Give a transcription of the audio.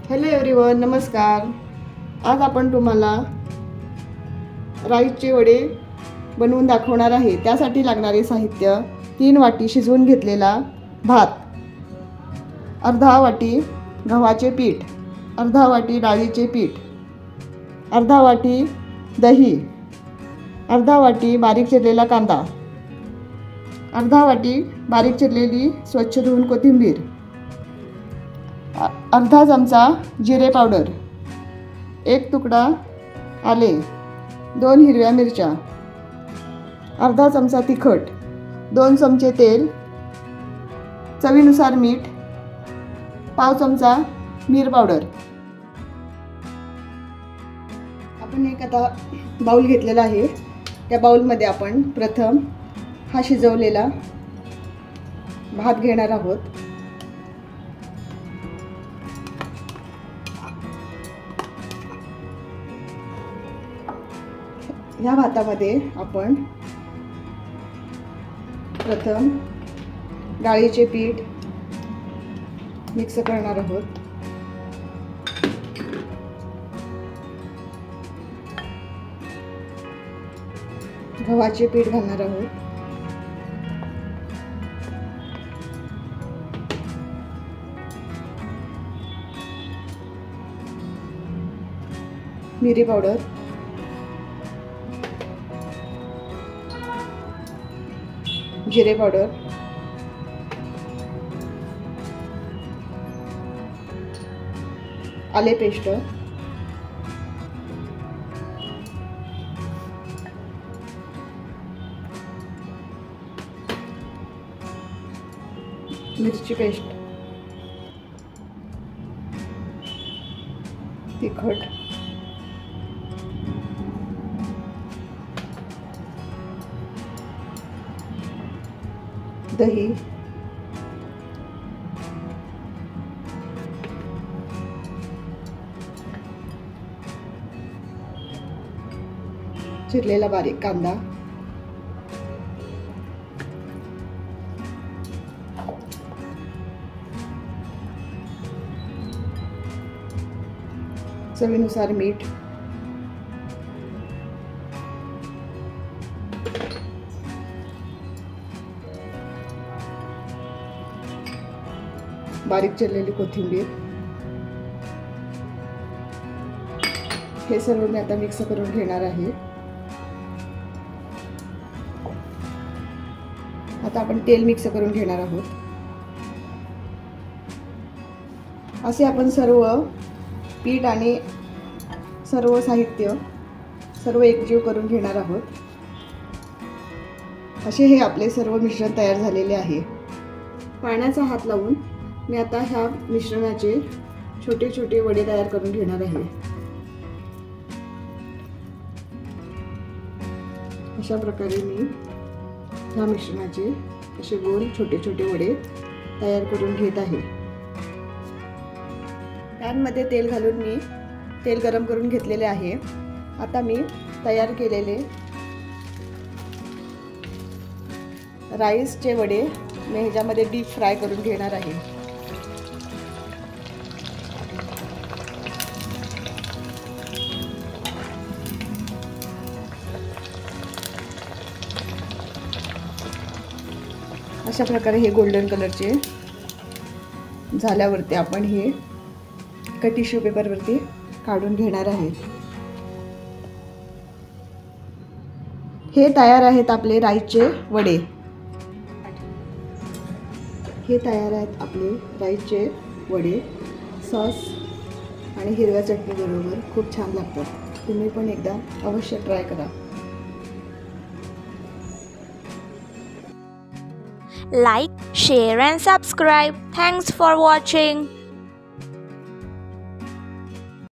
Hello everyone, नमस्कार। आज आपण तुम्हाला राईसचे वडे बनवून दाखवणार आहे। त्यासाठी लागणारे साहित्य: 3 वाटी शिजवून घेतलेला भात, अर्धा वाटी गव्हाचे पीठ, अर्धा वाटी डाळीचे पीठ, अर्धा वाटी दही, अर्धा वाटी बारीक चिरलेला कांदा, अर्धा वाटी बारीक चिरलेली स्वच्छ धुवून कोथिंबीर, अर्धा चमचा जिरे पावडर, 1 तुकडा आले, 2 हिरव्या मिरच्या, अर्धा चमचा तिखट, 2 चमचे तेल, चवीनुसार मीठ, पाव चमचा मीर पावडर। आपण एक आता बाउल घेतलेला आहे। त्या बाउलमध्ये आपण प्रथम हा शिजवलेला भात घेणार आहोत। ह्या भातामध्ये आपण प्रथम डाळीचे पीठ मिक्स करणार आहोत। गव्हाचे पीठ घालणार आहोत, मिरी पावडर, जिरे पावडर, आले पेस्ट, मिरची पेस्ट, तिखट, दही, चिरलेला बारीक कांदा, चवीनुसार मीठ, बारीक चिरलेली कोथिंबीर। हे सर्व मी आता मिक्स करून घेणार आहे। आता आपण तेल मिक्स करून घेणार आहोत। असे आपण सर्व पीठ आणि सर्व साहित्य सर्व एकजीव करून घेणार आहोत। असे हे आपले सर्व मिश्रण तयार झालेले आहे। पाण्याचा हात लावून मी आता ह्या मिश्रणाचे छोटे छोटे वडे तयार करून घेणार आहे। अशा प्रकारे मी ह्या मिश्रणाचे असे गोल छोटे छोटे वडे तयार करून घेत आहे। पॅनमध्ये तेल घालून मी तेल गरम करून घेतलेले आहे। आता मी तयार केलेले राईसचे वडे मी ह्याच्यामध्ये डीप फ्राय करून घेणार आहे। अशा प्रकारे हे गोल्डन कलरचे झाल्यावरती आपण हे एका टिश्यू पेपरवरती काढून घेणार आहे। हे तयार आहेत आपले राईसचे वडे। हे तयार आहेत आपले राईसचे वडे। सॉस आणि हिरव्या चटणी बरोबर खूप छान लागतात। तुम्ही पण एकदा अवश्य ट्राय करा। Like, share and subscribe. Thanks for watching.